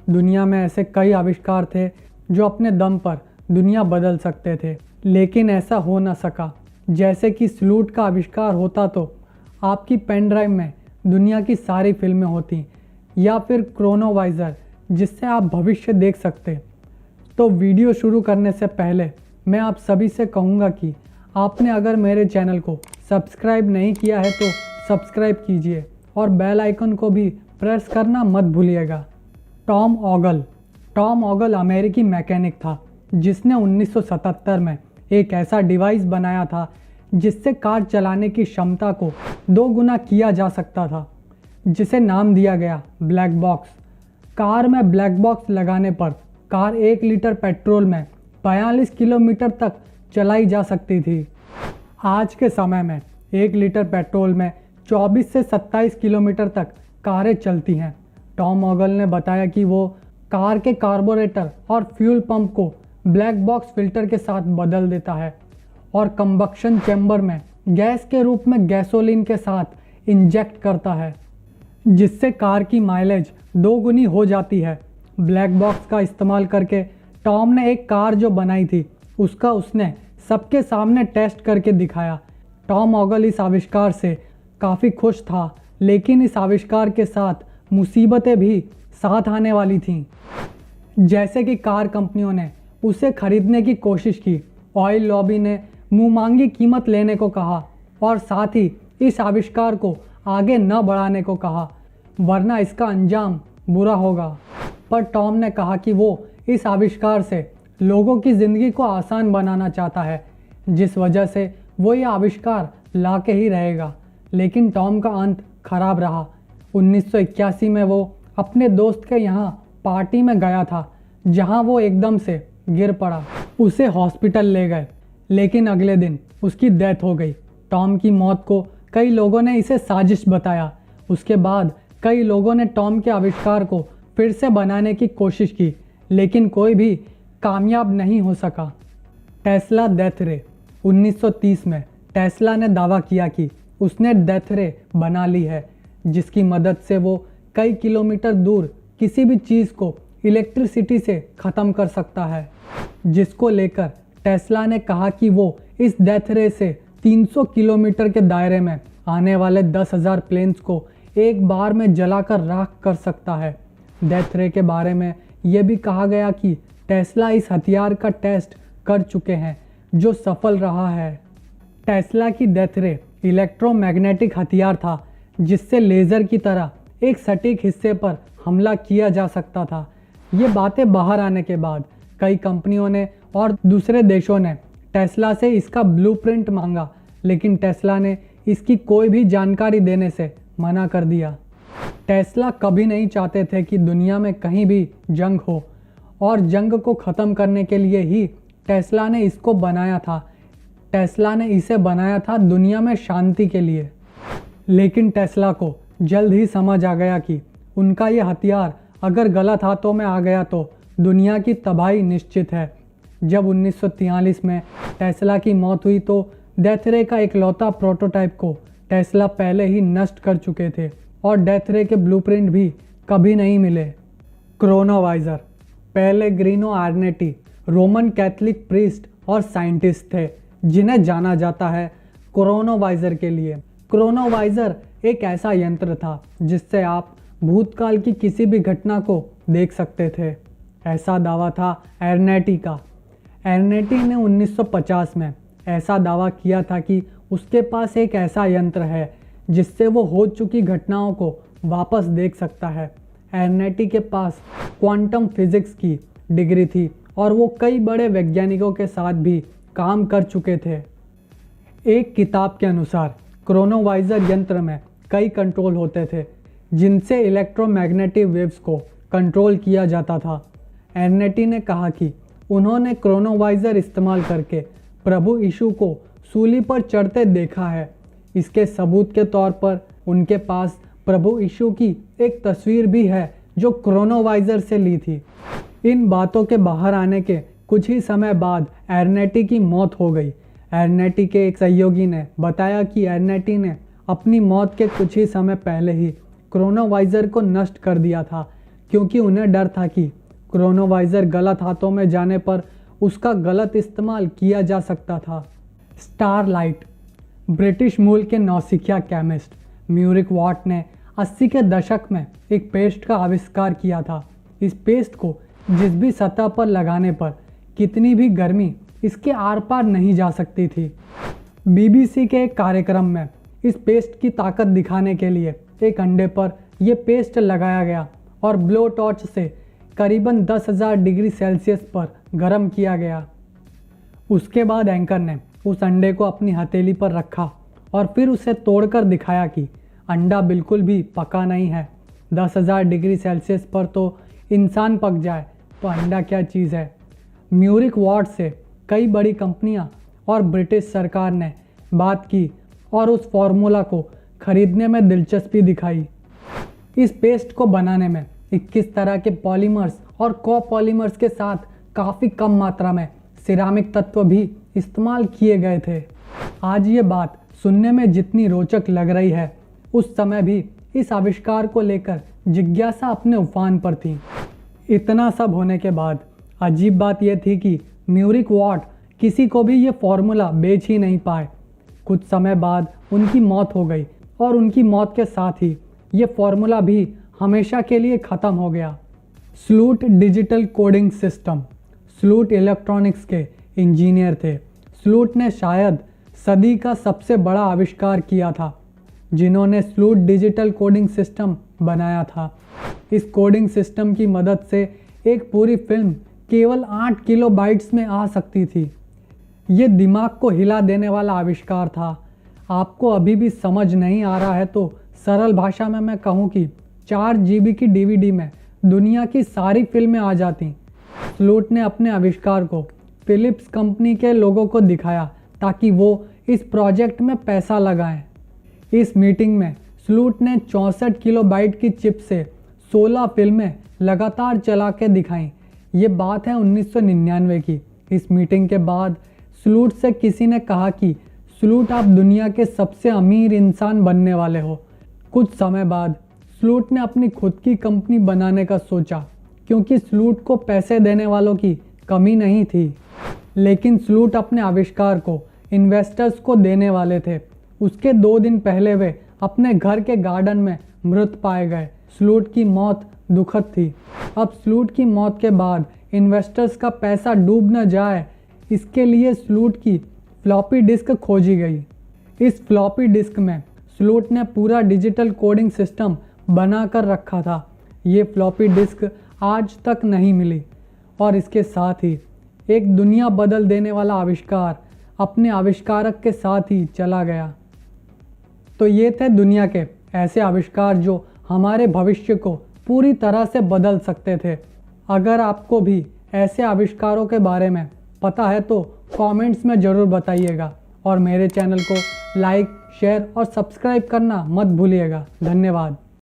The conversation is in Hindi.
दुनिया में ऐसे कई आविष्कार थे जो अपने दम पर दुनिया बदल सकते थे, लेकिन ऐसा हो न सका। जैसे कि स्लूट का आविष्कार होता तो आपकी पेन ड्राइव में दुनिया की सारी फिल्में होती, या फिर क्रोनोवाइज़र जिससे आप भविष्य देख सकते। तो वीडियो शुरू करने से पहले मैं आप सभी से कहूँगा कि आपने अगर मेरे चैनल को सब्सक्राइब नहीं किया है तो सब्सक्राइब कीजिए और बेल आइकन को भी प्रेस करना मत भूलिएगा। टॉम ऑगल अमेरिकी मैकेनिक था जिसने 1977 में एक ऐसा डिवाइस बनाया था जिससे कार चलाने की क्षमता को 2 गुना किया जा सकता था, जिसे नाम दिया गया ब्लैक बॉक्स। कार में ब्लैक बॉक्स लगाने पर कार 1 लीटर पेट्रोल में 42 किलोमीटर तक चलाई जा सकती थी। आज के समय में 1 लीटर पेट्रोल में 24 से 27 किलोमीटर तक कारें चलती हैं। टॉम ऑगल ने बताया कि वो कार के कार्बोरेटर और फ्यूल पंप को ब्लैक बॉक्स फिल्टर के साथ बदल देता है और कंबक्शन चैम्बर में गैस के रूप में गैसोलीन के साथ इंजेक्ट करता है, जिससे कार की माइलेज 2 गुनी हो जाती है। ब्लैक बॉक्स का इस्तेमाल करके टॉम ने एक कार जो बनाई थी उसने सबके सामने टेस्ट करके दिखाया। टॉम ऑगल इस आविष्कार से काफ़ी खुश था, लेकिन इस आविष्कार के साथ मुसीबतें भी साथ आने वाली थीं। जैसे कि कार कंपनियों ने उसे खरीदने की कोशिश की, ऑयल लॉबी ने मुंहमांगी कीमत लेने को कहा और साथ ही इस आविष्कार को आगे न बढ़ाने को कहा, वरना इसका अंजाम बुरा होगा। पर टॉम ने कहा कि वो इस आविष्कार से लोगों की ज़िंदगी को आसान बनाना चाहता है, जिस वजह से वो ये आविष्कार ला के ही रहेगा। लेकिन टॉम का अंत खराब रहा। 1981 में वो अपने दोस्त के यहाँ पार्टी में गया था, जहाँ वो एकदम से गिर पड़ा। उसे हॉस्पिटल ले गए, लेकिन अगले दिन उसकी डेथ हो गई। टॉम की मौत को कई लोगों ने इसे साजिश बताया। उसके बाद कई लोगों ने टॉम के आविष्कार को फिर से बनाने की कोशिश की, लेकिन कोई भी कामयाब नहीं हो सका। टेस्ला डेथ रे 1930 में टेस्ला ने दावा किया कि उसने डेथ रे बना ली है, जिसकी मदद से वो कई किलोमीटर दूर किसी भी चीज़ को इलेक्ट्रिसिटी से ख़त्म कर सकता है, जिसको लेकर टेस्ला ने कहा कि वो इस डेथ रे से 300 किलोमीटर के दायरे में आने वाले 10,000 प्लेन्स को एक बार में जलाकर राख कर सकता है। डेथ रे के बारे में ये भी कहा गया कि टेस्ला इस हथियार का टेस्ट कर चुके हैं, जो सफल रहा है। टेस्ला की डेथ रे इलेक्ट्रोमैग्नेटिक हथियार था, जिससे लेज़र की तरह एक सटीक हिस्से पर हमला किया जा सकता था। ये बातें बाहर आने के बाद कई कंपनियों ने और दूसरे देशों ने टेस्ला से इसका ब्लूप्रिंट मांगा, लेकिन टेस्ला ने इसकी कोई भी जानकारी देने से मना कर दिया। टेस्ला कभी नहीं चाहते थे कि दुनिया में कहीं भी जंग हो, और जंग को ख़त्म करने के लिए ही टेस्ला ने इसको बनाया था। टेस्ला ने इसे बनाया था दुनिया में शांति के लिए। लेकिन टेस्ला को जल्द ही समझ आ गया कि उनका ये हथियार अगर गलत हाथों में आ गया तो दुनिया की तबाही निश्चित है। जब 1943 में टेस्ला की मौत हुई तो डेथ रे का इकलौता प्रोटोटाइप को टेस्ला पहले ही नष्ट कर चुके थे, और डेथ रे के ब्लूप्रिंट भी कभी नहीं मिले। क्रोनोवाइज़र पेलेग्रिनो आर्नेटी रोमन कैथलिक प्रीस्ट और साइंटिस्ट थे, जिन्हें जाना जाता है क्रोनोवाइज़र के लिए। क्रोनोवाइज़र एक ऐसा यंत्र था जिससे आप भूतकाल की किसी भी घटना को देख सकते थे। ऐसा दावा था आर्नेटी का। आर्नेटी ने 1950 में ऐसा दावा किया था कि उसके पास एक ऐसा यंत्र है जिससे वो हो चुकी घटनाओं को वापस देख सकता है। आर्नेटी के पास क्वांटम फिजिक्स की डिग्री थी और वो कई बड़े वैज्ञानिकों के साथ भी काम कर चुके थे। एक किताब के अनुसार क्रोनोवाइज़र यंत्र में कई कंट्रोल होते थे, जिनसे इलेक्ट्रोमैग्नेटिक वेव्स को कंट्रोल किया जाता था। आर्नेटी ने कहा कि उन्होंने क्रोनोवाइज़र इस्तेमाल करके प्रभु यीशु को सूली पर चढ़ते देखा है। इसके सबूत के तौर पर उनके पास प्रभु यीशु की एक तस्वीर भी है जो क्रोनोवाइज़र से ली थी। इन बातों के बाहर आने के कुछ ही समय बाद आर्नेटी की मौत हो गई। आर्नेटी के एक सहयोगी ने बताया कि आर्नेटी ने अपनी मौत के कुछ ही समय पहले ही क्रोनोवाइज़र को नष्ट कर दिया था, क्योंकि उन्हें डर था कि क्रोनोवाइज़र गलत हाथों में जाने पर उसका गलत इस्तेमाल किया जा सकता था। स्टारलाइट। ब्रिटिश मूल के नौसिखिया केमिस्ट म्यूरिक वाट ने 80 के दशक में एक पेस्ट का आविष्कार किया था। इस पेस्ट को जिस भी सतह पर लगाने पर कितनी भी गर्मी इसके आर पार नहीं जा सकती थी। BBC के एक कार्यक्रम में इस पेस्ट की ताकत दिखाने के लिए एक अंडे पर यह पेस्ट लगाया गया और ब्लो टॉर्च से करीबन 10,000 डिग्री सेल्सियस पर गर्म किया गया। उसके बाद एंकर ने उस अंडे को अपनी हथेली पर रखा और फिर उसे तोड़कर दिखाया कि अंडा बिल्कुल भी पका नहीं है। 10,000 डिग्री सेल्सियस पर तो इंसान पक जाए तो अंडा क्या चीज़ है। म्यूरिक वाट से कई बड़ी कंपनियां और ब्रिटिश सरकार ने बात की और उस फॉर्मूला को खरीदने में दिलचस्पी दिखाई। इस पेस्ट को बनाने में 21 तरह के पॉलीमर्स और कोपॉलीमर्स के साथ काफ़ी कम मात्रा में सिरामिक तत्व भी इस्तेमाल किए गए थे। आज ये बात सुनने में जितनी रोचक लग रही है, उस समय भी इस आविष्कार को लेकर जिज्ञासा अपने उफान पर थी। इतना सब होने के बाद अजीब बात यह थी कि म्यूरिक वाट किसी को भी ये फॉर्मूला बेच ही नहीं पाए। कुछ समय बाद उनकी मौत हो गई और उनकी मौत के साथ ही ये फॉर्मूला भी हमेशा के लिए ख़त्म हो गया। स्लूट डिजिटल कोडिंग सिस्टम। स्लूट इलेक्ट्रॉनिक्स के इंजीनियर थे। स्लूट ने शायद सदी का सबसे बड़ा आविष्कार किया था, जिन्होंने स्लूट डिजिटल कोडिंग सिस्टम बनाया था। इस कोडिंग सिस्टम की मदद से एक पूरी फिल्म केवल 8 किलोबाइट्स में आ सकती थी। ये दिमाग को हिला देने वाला आविष्कार था। आपको अभी भी समझ नहीं आ रहा है तो सरल भाषा में मैं कहूँ कि 4 GB की DVD में दुनिया की सारी फिल्में आ जाती। स्लूट ने अपने आविष्कार को फिलिप्स कंपनी के लोगों को दिखाया ताकि वो इस प्रोजेक्ट में पैसा लगाएं। इस मीटिंग में स्लूट ने 64 किलोबाइट की चिप से 16 फिल्में लगातार चला के दिखाईं। ये बात है 1999 की। इस मीटिंग के बाद स्लूट से किसी ने कहा कि स्लूट आप दुनिया के सबसे अमीर इंसान बनने वाले हो। कुछ समय बाद स्लूट ने अपनी खुद की कंपनी बनाने का सोचा, क्योंकि स्लूट को पैसे देने वालों की कमी नहीं थी। लेकिन स्लूट अपने आविष्कार को इन्वेस्टर्स को देने वाले थे। उसके 2 दिन पहले वे अपने घर के गार्डन में मृत पाए गए। स्लूट की मौत दुखद थी। अब स्लूट की मौत के बाद इन्वेस्टर्स का पैसा डूब न जाए, इसके लिए स्लूट की फ्लॉपी डिस्क खोजी गई। इस फ्लॉपी डिस्क में स्लूट ने पूरा डिजिटल कोडिंग सिस्टम बना कर रखा था। ये फ्लॉपी डिस्क आज तक नहीं मिली और इसके साथ ही एक दुनिया बदल देने वाला आविष्कार अपने आविष्कारक के साथ ही चला गया। तो ये थे दुनिया के ऐसे आविष्कार जो हमारे भविष्य को पूरी तरह से बदल सकते थे। अगर आपको भी ऐसे आविष्कारों के बारे में पता है तो कमेंट्स में ज़रूर बताइएगा और मेरे चैनल को लाइक, शेयर और सब्सक्राइब करना मत भूलिएगा। धन्यवाद।